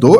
2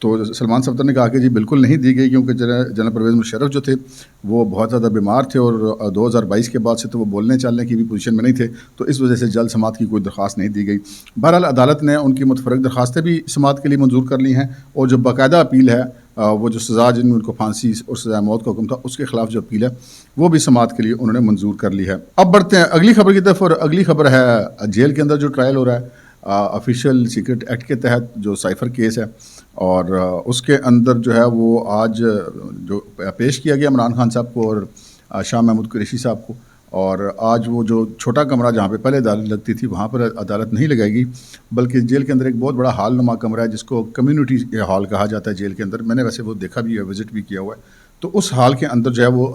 تو سلمان صفدر نے کہا کہ جی بالکل نہیں دی گئی، کیونکہ جنرل پرویز مشرف جو تھے وہ بہت زیادہ بیمار تھے اور 2022 کے بعد سے تو وہ بولنے چالنے کی بھی پوزیشن میں نہیں تھے، تو اس وجہ سے جلد سماعت کی کوئی درخواست نہیں دی گئی۔ بہرحال عدالت نے ان کی متفرق درخواستیں بھی سماعت کے لیے منظور کر لی ہیں، اور جو باقاعدہ اپیل ہے وہ جو سزا جن میں ان کو پھانسی اور سزائے موت کا حکم تھا اس کے خلاف جو اپیل ہے وہ بھی سماعت کے لیے انہوں نے منظور کر لی ہے۔ اب بڑھتے ہیں اگلی خبر کی طرف، اور اگلی خبر ہے جیل کے اندر جو ٹرائل ہو رہا ہے آفیشیل سیکرٹ ایکٹ کے تحت، جو سائفر کیس ہے، اور اس کے اندر جو ہے وہ آج جو پیش کیا گیا عمران خان صاحب کو اور شاہ محمود قریشی صاحب کو، اور آج وہ جو چھوٹا کمرہ جہاں پہ پہلے عدالت لگتی تھی وہاں پر عدالت نہیں لگائے گی، بلکہ جیل کے اندر ایک بہت بڑا ہال نما کمرہ ہے جس کو کمیونٹی ہال کہا جاتا ہے جیل کے اندر، میں نے ویسے وہ دیکھا بھی ہے، وزٹ بھی کیا ہوا ہے، تو اس ہال کے اندر جو ہے وہ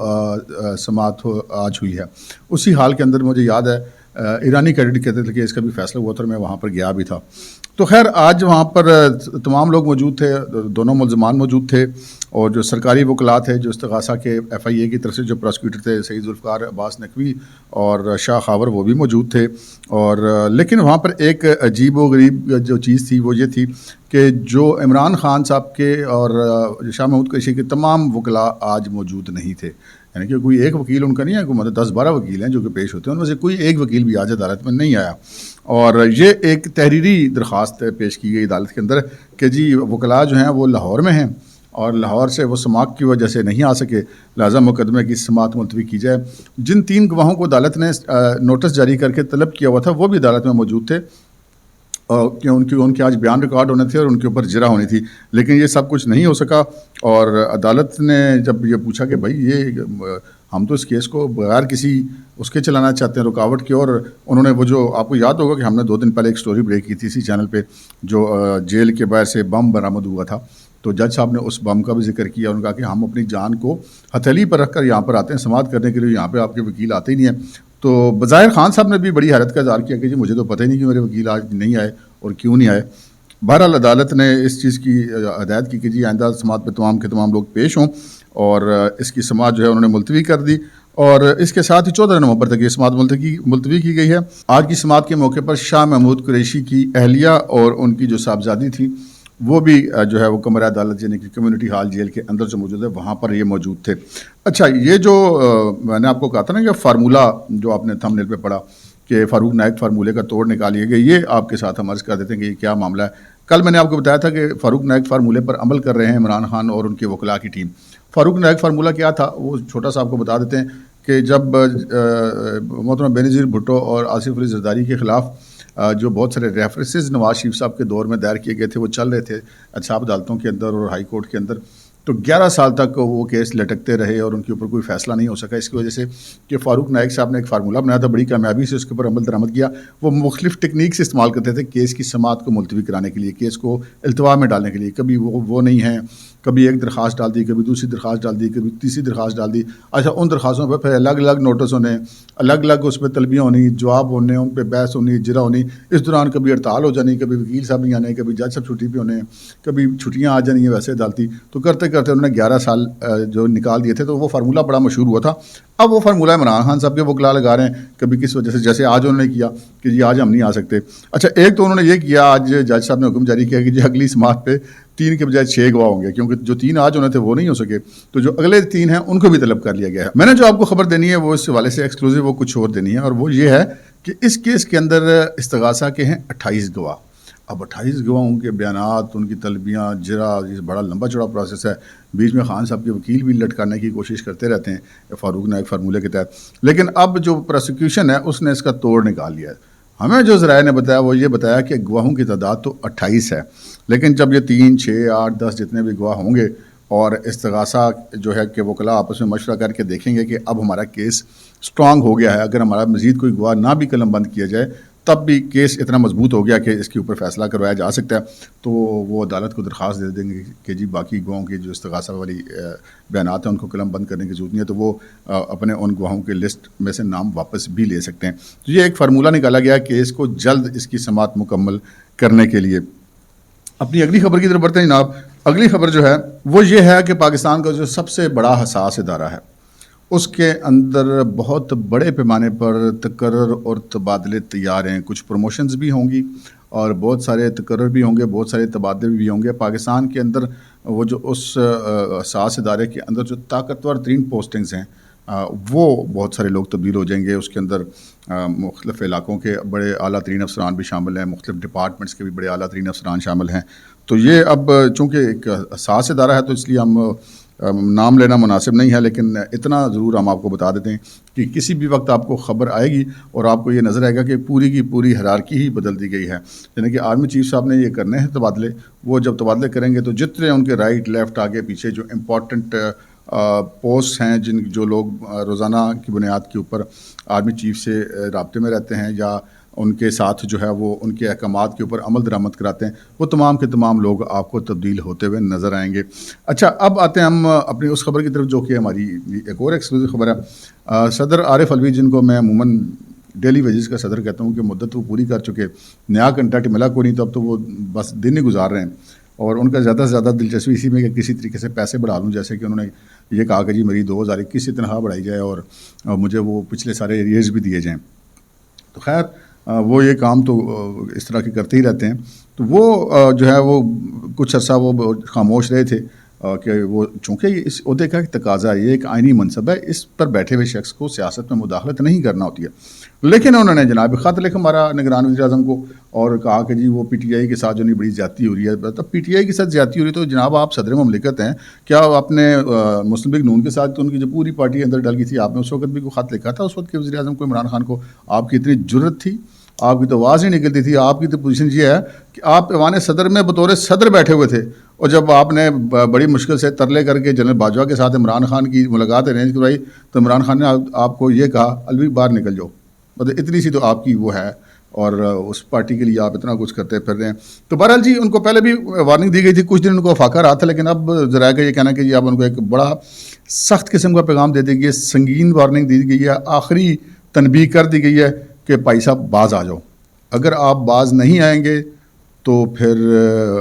سماعت آج ہوئی ہے۔ اسی ہال کے اندر مجھے یاد ہے ایرانی کیڈٹ کہتے تھے کہ اس کا بھی فیصلہ ہوا تھا، اور میں وہاں پر گیا بھی تھا۔ تو خیر آج وہاں پر تمام لوگ موجود تھے، دونوں ملزمان موجود تھے، اور جو سرکاری وکلاء تھے جو استغاثہ کے ایف آئی اے کی طرف سے جو پراسیکیوٹر تھے سعید ذوالفقار عباس نقوی اور شاہ خاور، وہ بھی موجود تھے، اور لیکن وہاں پر ایک عجیب و غریب جو چیز تھی وہ یہ تھی کہ جو عمران خان صاحب کے اور شاہ محمود قریشی کے تمام وکلاء آج موجود نہیں تھے، یعنی کہ کوئی ایک وکیل ان کا نہیں ہے، کوئی مطلب 10-12 وکیل ہیں جو کہ پیش ہوتے ہیں، ان میں سے کوئی ایک وکیل بھی آج عدالت میں نہیں آیا، اور یہ ایک تحریری درخواست پیش کی گئی عدالت کے اندر کہ جی وکلاء جو ہیں وہ لاہور میں ہیں اور لاہور سے وہ سماعت کی وجہ سے نہیں آ سکے، لہٰذا مقدمے کی سماعت ملتوی کی جائے۔ جن 3 گواہوں کو عدالت نے نوٹس جاری کر کے طلب کیا ہوا تھا وہ بھی عدالت میں موجود تھے، کہ ان کے آج بیان ریکارڈ ہونے تھے اور ان کے اوپر جرح ہونی تھی، لیکن یہ سب کچھ نہیں ہو سکا، اور عدالت نے جب یہ پوچھا کہ بھائی یہ ہم تو اس کیس کو بغیر کسی اس کے چلانا چاہتے ہیں رکاوٹ کے، اور انہوں نے وہ جو آپ کو یاد ہوگا کہ ہم نے 2 دن پہلے ایک سٹوری بریک کی تھی اسی چینل پہ، جو جیل کے باہر سے بم برآمد ہوا تھا، تو جج صاحب نے اس بم کا بھی ذکر کیا، انہوں نے کہا کہ ہم اپنی جان کو ہتھیلی پر رکھ کر یہاں پر آتے ہیں سماعت کرنے کے لیے، یہاں پہ آپ کے وکیل آتے ہی نہیں ہیں۔ تو بظاہر خان صاحب نے بھی بڑی حیرت کا اظہار کیا کہ جی مجھے تو پتہ ہی نہیں کہ میرے وکیل آج نہیں آئے اور کیوں نہیں آئے۔ بہرحال عدالت نے اس چیز کی ہدایت کی کہ جی آئندہ سماعت پہ تمام کے تمام لوگ پیش ہوں، اور اس کی سماعت جو ہے انہوں نے ملتوی کر دی، اور اس کے ساتھ ہی 14 نومبر تک یہ سماعت ملتوی کی گئی ہے۔ آج کی سماعت کے موقع پر شاہ محمود قریشی کی اہلیہ اور ان کی جو صاحبزادی تھی وہ بھی جو ہے وہ کمرہ عدالت یعنی کہ کمیونٹی ہال جیل کے اندر جو موجود ہے وہاں پر یہ موجود تھے۔ اچھا، یہ جو میں نے آپ کو کہا تھا نا کہ فارمولہ جو آپ نے تھمبنیل پہ پڑھا کہ فاروق نائک فارمولے کا توڑ نکالیے گئے، یہ آپ کے ساتھ ہم عرض کر دیتے ہیں کہ یہ کیا معاملہ ہے۔ کل میں نے آپ کو بتایا تھا کہ فاروق نائک فارمولے پر عمل کر رہے ہیں عمران خان اور ان کے وکلاء کی ٹیم۔ فاروق نائک فارمولہ کیا تھا وہ چھوٹا سا آپ کو بتا دیتے ہیں کہ جب محترمہ بینظیر بھٹو اور آصف علی زرداری کے خلاف جو بہت سارے ریفرنسز نواز شریف صاحب کے دور میں دائر کیے گئے تھے وہ چل رہے تھے احتساب عدالتوں کے اندر اور ہائی کورٹ کے اندر، تو 11 سال تک وہ کیس لٹکتے رہے اور ان کے اوپر کوئی فیصلہ نہیں ہو سکا، اس کی وجہ سے کہ فاروق نائک صاحب نے ایک فارمولہ بنایا تھا، بڑی کامیابی سے اس کے اوپر عمل درآمد کیا۔ وہ مختلف ٹیکنیک سے استعمال کرتے تھے کیس کی سماعت کو ملتوی کرانے کے لیے، کیس کو التوا میں ڈالنے کے لیے، کبھی وہ نہیں ہیں، کبھی ایک درخواست ڈال دی، کبھی دوسری درخواست ڈال دی، کبھی تیسری درخواست ڈال دی۔ اچھا، ان درخواستوں پہ پھر الگ الگ نوٹس ہونے، الگ الگ اس پہ طلبیاں ہونی، جواب ہونے، ان پہ بحث ہونی، جرا ہونی، اس دوران کبھی ہڑتال ہو جانی، کبھی وکیل صاحب نہیں آنے، کبھی جج صاحب چھٹی پہ ہونے، کبھی چھٹیاں آ جانی ہیں ویسے عدالتی، تو کرتے کرتے انہوں نے 11 سال جو نکال دیے تھے، تو وہ فارمولہ بڑا مشہور ہوا تھا۔ اب وہ فارمولہ عمران خان صاحب کے وکلاء لگا رہے ہیں، کبھی کس وجہ سے، جیسے آج انہوں نے کیا کہ جی آج ہم نہیں آ سکتے۔ اچھا، ایک تو انہوں نے یہ کیا، آج جج صاحب نے حکم جاری کیا کہ جی اگلی سماعت پہ 3 کے بجائے 6 گواہ ہوں گے، کیونکہ جو 3 آج ہونے تھے وہ نہیں ہو سکے، تو جو اگلے 3 ہیں ان کو بھی طلب کر لیا گیا ہے۔ میں نے جو آپ کو خبر دینی ہے وہ اس حوالے سے ایکسکلوزیو وہ کچھ اور دینی ہے، اور وہ یہ ہے کہ اس کیس کے اندر استغاثہ کے ہیں 28 گواہ۔ اب 28 گواہوں کے بیانات، ان کی طلبیاں، جرا، یہ بڑا لمبا چوڑا پروسیس ہے، بیچ میں خان صاحب کے وکیل بھی لٹکانے کی کوشش کرتے رہتے ہیں فاروق نائک فارمولے کے تحت، لیکن اب جو پروسیکیوشن ہے اس نے اس کا توڑ نکال لیا ہے۔ ہمیں جو ذرائع نے بتایا وہ یہ بتایا کہ گواہوں کی تعداد تو 28 ہے، لیکن جب یہ 3، 6، 8، 10 جتنے بھی گواہ ہوں گے اور استغاثہ جو ہے کہ وکلاء آپس میں مشورہ کر کے دیکھیں گے کہ اب ہمارا کیس سٹرانگ ہو گیا ہے، اگر ہمارا مزید کوئی گواہ نہ بھی قلم بند کیا جائے تب بھی کیس اتنا مضبوط ہو گیا کہ اس کے اوپر فیصلہ کروایا جا سکتا ہے، تو وہ عدالت کو درخواست دے دیں گے کہ جی باقی گواہوں کی جو استغاثہ والی بیانات ہیں ان کو قلم بند کرنے کی ضرورت نہیں ہے، تو وہ اپنے ان گواہوں کے لسٹ میں سے نام واپس بھی لے سکتے ہیں۔ تو یہ ایک فارمولہ نکالا گیا کیس کو جلد اس کی سماعت مکمل کرنے کے لیے۔ اپنی اگلی خبر کی طرف بڑھتے ہیں جناب۔ اگلی خبر جو ہے وہ یہ ہے کہ پاکستان کا جو سب سے بڑا حساس ادارہ ہے اس کے اندر بہت بڑے پیمانے پر تقرر اور تبادلے تیار ہیں. کچھ پروموشنز بھی ہوں گی اور بہت سارے تقرر بھی ہوں گے, بہت سارے تبادلے بھی ہوں گے. پاکستان کے اندر وہ جو اس حساس ادارے کے اندر جو طاقتور ترین پوسٹنگز ہیں وہ بہت سارے لوگ تبدیل ہو جائیں گے. اس کے اندر مختلف علاقوں کے بڑے اعلیٰ ترین افسران بھی شامل ہیں, مختلف ڈپارٹمنٹس کے بھی بڑے اعلیٰ ترین افسران شامل ہیں. تو یہ اب چونکہ ایک حساس ادارہ ہے تو اس لیے ہم نام لینا مناسب نہیں ہے, لیکن اتنا ضرور ہم آپ کو بتا دیتے ہیں کہ کسی بھی وقت آپ کو خبر آئے گی اور آپ کو یہ نظر آئے گا کہ پوری کی پوری ہیرارکی ہی بدل دی گئی ہے. یعنی کہ آرمی چیف صاحب نے یہ کرنے ہیں تبادلے, وہ جب تبادلے کریں گے تو جتنے ان کے رائٹ لیفٹ آگے پیچھے جو امپورٹنٹ پوسٹ ہیں جو لوگ روزانہ کی بنیاد کے اوپر آرمی چیف سے رابطے میں رہتے ہیں یا ان کے ساتھ جو ہے وہ ان کے احکامات کے اوپر عمل درآمد کراتے ہیں, وہ تمام کے تمام لوگ آپ کو تبدیل ہوتے ہوئے نظر آئیں گے. اچھا, اب آتے ہیں ہم اپنی اس خبر کی طرف جو کہ ہماری ایک اور ایکسکلوزیو خبر ہے. صدر عارف الوی, جن کو میں عموماً ڈیلی ویجز کا صدر کہتا ہوں کہ مدت وہ پوری کر چکے, نیا کنٹریکٹ ملا کو نہیں, تو اب تو وہ بس دن ہی گزار رہے ہیں اور ان کا زیادہ سے زیادہ دلچسپی اسی میں کہ کسی طریقے سے پیسے بڑھا لوں. جیسے کہ انہوں نے یہ کہا کہ جی میری 2021 سے تنخواہ بڑھائی جائے اور مجھے وہ پچھلے سارے ایریز بھی دیے جائیں. تو خیر وہ یہ کام تو اس طرح کے کرتے ہی رہتے ہیں. تو وہ جو ہے وہ کچھ عرصہ وہ خاموش رہے تھے کہ وہ چونکہ اس عہدے کا ایک تقاضا ہے, یہ ایک آئینی منصب ہے, اس پر بیٹھے ہوئے شخص کو سیاست میں مداخلت نہیں کرنا ہوتی ہے. لیکن انہوں نے جناب خط لکھ ہمارا نگران وزیر اعظم کو اور کہا کہ جی وہ پی ٹی آئی کے ساتھ جو نہیں بڑی زیادتی ہو رہی ہے. تب پی ٹی آئی کے ساتھ زیادتی ہو رہی ہے تو جناب آپ صدر مملکت ہیں, کیا آپ نے مسلم لیگ نون کے ساتھ تو ان کی جو پوری پارٹی اندر ڈل گئی تھی, آپ نے اس وقت بھی کوئی خط لکھا تھا اس وقت کے وزیر اعظم کو, عمران خان کو؟ آپ کی اتنی جرت تھی, آپ کی تو آواز نہیں نکلتی تھی. آپ کی تو پوزیشن یہ ہے کہ آپ ایوان صدر میں بطور صدر بیٹھے ہوئے تھے, اور جب آپ نے بڑی مشکل سے ترلے کر کے جنرل باجوہ کے ساتھ عمران خان کی ملاقات ارینج کروائی تو عمران خان نے آپ کو یہ کہا الوی باہر نکل جاؤ. مطلب اتنی سی تو آپ کی وہ ہے, اور اس پارٹی کے لیے آپ اتنا کچھ کرتے پھر رہے ہیں. تو بہرحال جی ان کو پہلے بھی وارننگ دی گئی تھی, کچھ دن ان کو افاقہ رہا تھا, لیکن اب ذرائع کا یہ کہنا ہے کہ جی اب ان کو ایک بڑا سخت قسم کا پیغام دے دی گئی ہے, سنگین وارننگ دی گئی ہے, آخری تنبیہ کر دی گئی ہے کہ بھائی صاحب باز آ جاؤ. اگر آپ باز نہیں آئیں گے تو پھر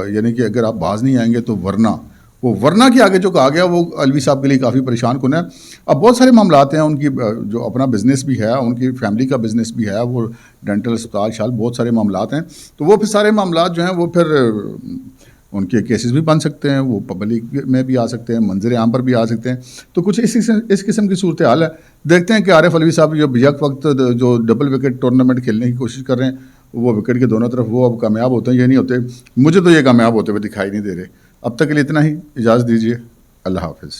یعنی کہ اگر آپ باز نہیں آئیں گے تو ورنہ کے آگے جو کہا گیا وہ الوی صاحب کے لیے کافی پریشان کن ہے. اب بہت سارے معاملات ہیں, ان کی جو اپنا بزنس بھی ہے, ان کی فیملی کا بزنس بھی ہے, وہ ڈینٹل اسپتال شال بہت سارے معاملات ہیں. تو وہ پھر سارے معاملات جو ہیں وہ پھر ان کے کیسز بھی بن سکتے ہیں, وہ پبلک میں بھی آ سکتے ہیں, منظر عام پر بھی آ سکتے ہیں. تو کچھ اس قسم کی صورتحال ہے. دیکھتے ہیں کہ عارف الوی صاحب جو یک وقت جو ڈبل وکٹ ٹورنامنٹ کھیلنے کی کوشش کر رہے ہیں, وہ وکٹ کے دونوں طرف وہ اب کامیاب ہوتے ہیں یا نہیں ہوتے. مجھے تو یہ کامیاب ہوتے ہوئے دکھائی نہیں دے رہے. اب تک کے لیے اتنا ہی, اجازت دیجیے, اللہ حافظ.